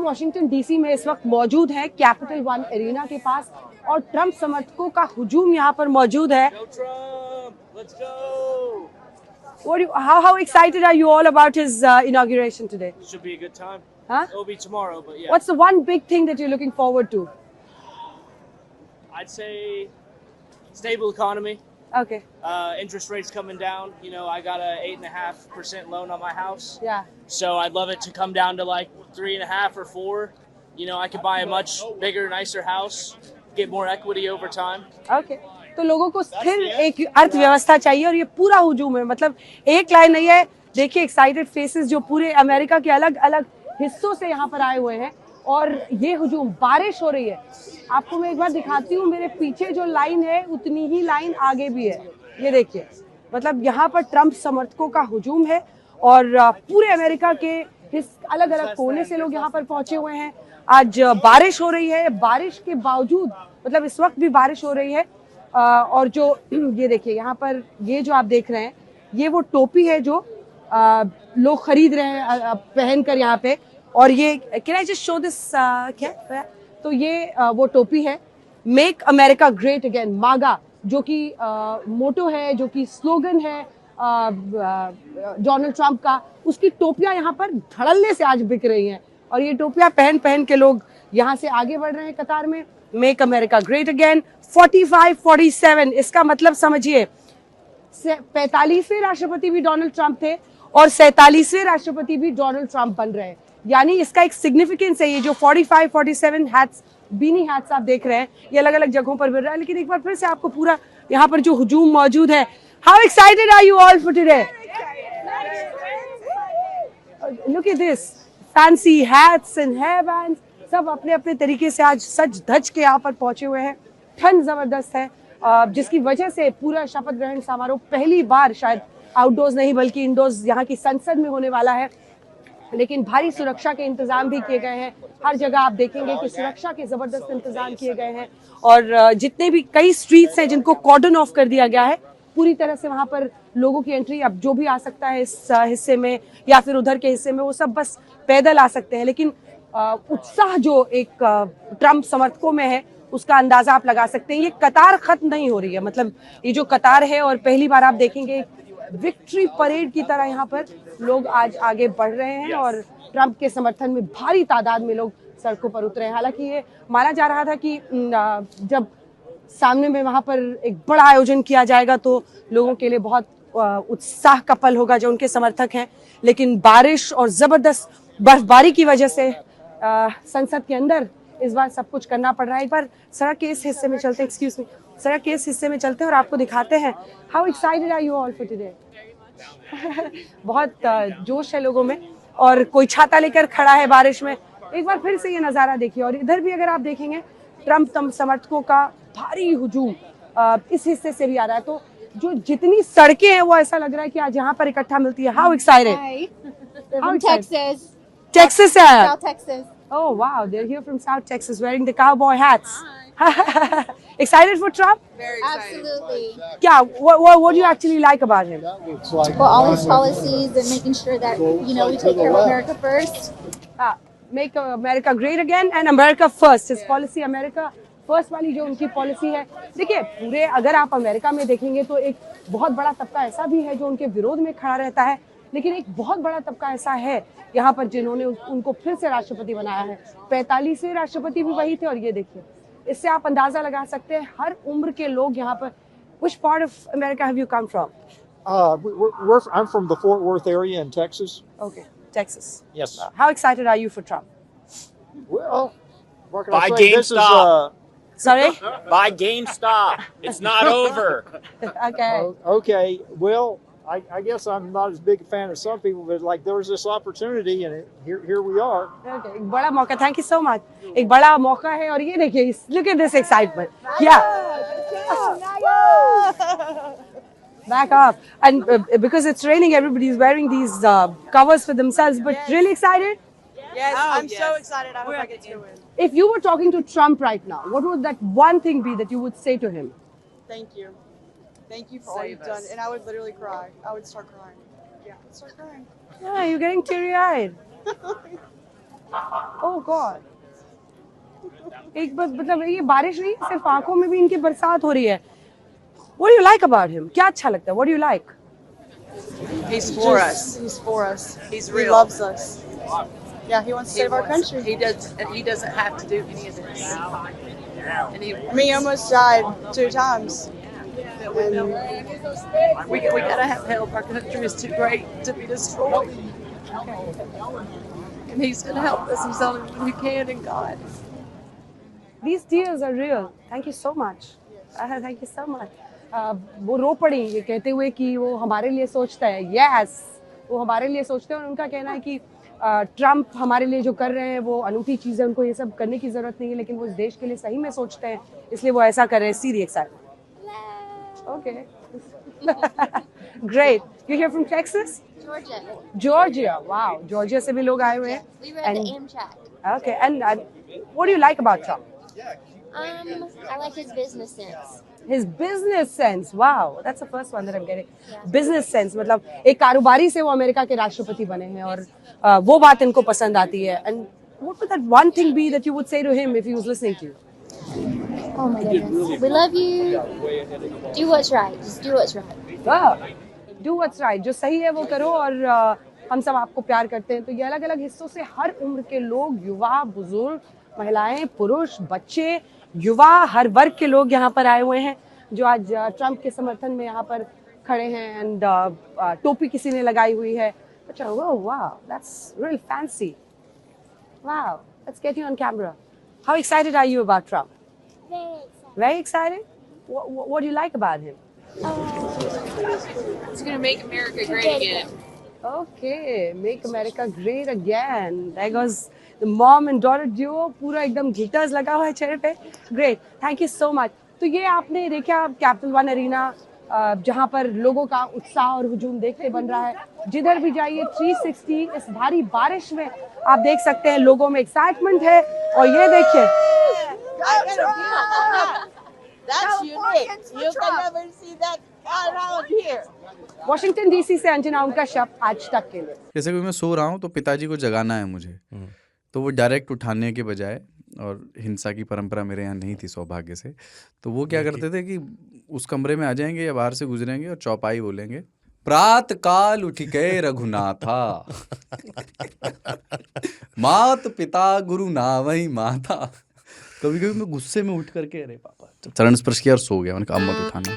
Washington DC में इस वक्त मौजूद हैं कैपिटल वन एरिना के पास और ट्रंप समर्थकों का हुजूम यहाँ पर मौजूद है। How excited are you all about his inauguration today? Should be a good time. Huh? It'll be tomorrow, but yeah. What's the one big thing that you're looking forward to? I'd say stable economy. Okay. Interest rates coming down. You know, I got a 8.5% loan on my house. Yeah. So I'd love it to come down to like 3.5 or 4. You know, I could buy a much bigger, nicer house, get more equity over time. Okay. तो लोगों को स्थिर एक अर्थव्यवस्था चाहिए और ये पूरा हुजूम है, मतलब एक लाइन नहीं है। देखिए एक्साइटेड फेसेस जो पूरे अमेरिका के अलग अलग हिस्सों से यहाँ पर आए हुए हैं और ये हुजूम, बारिश हो रही है। आपको मैं एक बार दिखाती हूँ, मेरे पीछे जो लाइन है उतनी ही लाइन आगे भी है। ये देखिए, मतलब यहाँ पर ट्रंप समर्थकों का हुजूम है और पूरे अमेरिका के अलग अलग कोने से लोग यहाँ पर पहुंचे हुए हैं। आज बारिश हो रही है, बारिश के बावजूद, मतलब इस वक्त भी बारिश हो रही है। और जो ये देखिए यहाँ पर ये जो आप देख रहे हैं, ये वो टोपी है जो लोग खरीद रहे हैं पहनकर यहाँ पे। और ये can I just show this, क्या, तो ये वो टोपी है, मेक अमेरिका ग्रेट अगेन, मागा, जो कि मोटो है, जो कि स्लोगन है डोनाल्ड ट्रंप का। उसकी टोपियां यहाँ पर धड़ल्ले से आज बिक रही हैं और ये टोपियां पहन पहन के लोग यहाँ से आगे बढ़ रहे हैं कतार में। Make America great again. 45-47, इसका मतलब समझिए 45वें राष्ट्रपति भी डोनाल्ड ट्रंप थे और 47वें राष्ट्रपति भी डोनाल्ड ट्रंप बन रहे हैं। यानी इसका एक सिग्निफिकेंस है। ये जो 45-47 हैट्स, बीनी हैट्स आप देख रहे हैं, ये अलग अलग जगहों पर मिल रहा है। लेकिन एक बार फिर से आपको पूरा यहाँ पर जो हुजूम मौजूद है। How excited are you all for today? Look at this, fancy hats and hair bands, सब अपने अपने तरीके से आज सज धज के यहाँ पर पहुंचे हुए हैं। ठंड जबरदस्त है, जिसकी वजह से पूरा शपथ ग्रहण समारोह पहली बार शायद आउटडोर्स नहीं बल्कि इंडोर्स यहाँ की संसद में होने वाला है। लेकिन भारी सुरक्षा के इंतजाम भी किए गए हैं। हर जगह आप देखेंगे कि सुरक्षा के जबरदस्त इंतजाम किए गए हैं और जितने भी कई स्ट्रीट्स हैं जिनको कॉर्डन ऑफ कर दिया गया है पूरी तरह से, वहां पर लोगों की एंट्री, अब जो भी आ सकता है इस हिस्से में या फिर उधर के हिस्से में, वो सब बस पैदल आ सकते हैं। लेकिन उत्साह जो एक ट्रंप समर्थकों में है उसका अंदाजा आप लगा सकते हैं। ये कतार खत्म नहीं हो रही है, मतलब ये जो कतार है, और पहली बार आप देखेंगे विक्ट्री परेड की तरह यहाँ पर लोग आज आगे बढ़ रहे हैं और ट्रंप के समर्थन में भारी तादाद में लोग सड़कों पर उतरे हैं। हालांकि ये माना जा रहा था कि जब सामने में वहां पर एक बड़ा आयोजन किया जाएगा तो लोगों के लिए बहुत उत्साह का पल होगा जो उनके समर्थक हैं। लेकिन बारिश और जबरदस्त बर्फबारी की वजह से संसद के अंदर इस बार सब कुछ करना पड़ रहा है। एक बार सड़क के इस हिस्से में चलते, एक्सक्यूज मी, सड़क के इस हिस्से में चलते हैं और आपको दिखाते हैं। How excited are you all for today? बहुत जोश है लोगों में और कोई छाता लेकर खड़ा है बारिश में। एक बार फिर से ये नज़ारा देखिए और इधर भी अगर आप देखेंगे ट्रंप समर्थकों का भारी हुजूम इस हिस्से से भी आ रहा है। तो जो जितनी सड़कें हैं वो ऐसा लग रहा है कि आज यहाँ पर इकट्ठा मिलती है। How excited? Texas से आया? South Texas. Oh wow, they're here from South Texas wearing the cowboy hats. Excited for Trump? Very excited. Absolutely. Yeah, what do you actually like about him? Well, all his policies and making sure that, you know, we take care of America first. Make America great again and America first. His policy America first वाली जो उनकी policy है। देखिए, पूरे अगर आप America में देखेंगे तो एक बहुत बड़ा तबका ऐसा भी है जो उनके विरोध में खड़ा रहता है, लेकिन एक बहुत बड़ा तबका ऐसा है यहाँ पर जिन्होंने उनको फिर से राष्ट्रपति बनाया है। 45वें राष्ट्रपति भी वही थे और ये देखिए, इससे आप अंदाजा लगा सकते हैं हर उम्र के लोग यहाँ पर। Which part of America have you come from? I'm from the Fort Worth area in Texas. Okay, Texas. Yes. How excited are you for Trump? Well, what can I Buy say? This is GameStop. Sorry? Buy GameStop. It's not over. Okay. okay. Well, I guess I'm not as big a fan as some people, but like there was this opportunity, and here we are. Okay. एक बड़ा मौका, thank you so much. एक बड़ा मौका है और ये देखिए, look at this excitement. Yeah. Back up. And because it's raining, everybody's wearing these covers for themselves. But really excited? Yes, I'm so excited. I hope I get to win. If you were talking to Trump right now, what would that one thing be that you would say to him? Thank you. Thank you for all you've done. And I would literally cry. I would start crying. Yeah, I'd start crying. Yeah, you're getting teary-eyed. Oh God, एक बार मतलब ये बारिश नहीं, सिर्फ आंखों में भी इनकी बरसात हो रही है. What do you like about him? क्या अच्छा लगता है? What do you like? He's for us. He's for us. He's He real. loves us. Yeah, he wants to save our country. He doesn't have to do any of this. And he, I mean, he almost died 2 times. we gotta have help. Our country is too great to be destroyed. And he's gonna help us. He's the only one who can, and God. These tears are real. Thank you so much. Thank you so much. वो रो पड़ी ये कहते हुए कि वो हमारे लिए सोचता है. Yes, वो हमारे लिए सोचते हैं और उनका कहना है कि ट्रम्प हमारे लिए जो कर रहे हैं वो अनूठी चीज़ है, उनको ये सब करने की ज़रूरत नहीं है, लेकिन वो इस देश के लिए सही में सोचते हैं, इसलिए वो ऐसा कर रहे हैं. सीरी excited. Okay. Great. You're here from Texas? Georgia. Georgia. Wow. Georgia से भी लोग आए हुए हैं. We rode the Amtrak. Okay. And what do you like about Trump? I like his business sense. His business sense. Wow. That's the first one that I'm getting. Yeah. Business sense. मतलब एक कारोबारी से वो America के राष्ट्रपति बने हैं और वो बात इनको पसंद आती है. And what would that one thing be that you would say to him if he was listening to you? Oh my goodness. We love you. Do what's right. Just do what's right. Wow. Do what's right. जो सही है वो करो और हम सब आपको प्यार करते हैं. तो ये अलग अलग हिस्सों से हर उम्र के लोग, युवा, बुजुर्ग, महिलाएं, पुरुष, बच्चे, युवा, हर वर्ग के लोग यहाँ पर आए हुए हैं जो आज ट्रम्प के समर्थन में यहाँ पर खड़े हैं. एंड टोपी किसी ने लगाई हुई है. अच्छा, wow, that's real fancy. Wow, let's get you on camera. How excited are you about Trump? Very excited. What do you like about him? He's gonna make America great again. Okay, make America great again. There goes the mom and daughter duo. पूरा एकदम glitters लगा हुआ है चेहरे पे. Great, thank you so much. तो ये आपने देखा कैपिटल वन अरीना, जहाँ पर लोगों का उत्साह और हुजूम देखते बन रहा है. जिधर भी जाइए 360 इस भारी बारिश में आप देख सकते हैं लोगों में एक्साइटमेंट है. और ये देखिए, That's unique. You can never see that around here. Washington DC से अंजना उनका शब्द आज तक के लिए. जैसे कि मैं सो रहा हूँ तो पिताजी को जगाना है मुझे, तो वो डायरेक्ट उठाने के बजाय, और हिंसा की परंपरा मेरे यहाँ नहीं थी सौभाग्य से, तो वो क्या करते थे कि उस कमरे में आ जाएंगे या बाहर से गुजरेंगे और चौपाई बोलेंगे, प्रात काल उठ गए रघुनाथा मात पिता गुरु नावई माता. कभी कभी मैं गुस्से में उठ करके अरे पापा चरण स्पर्श किया और सो गया. मैंने कहा अब मत उठाना.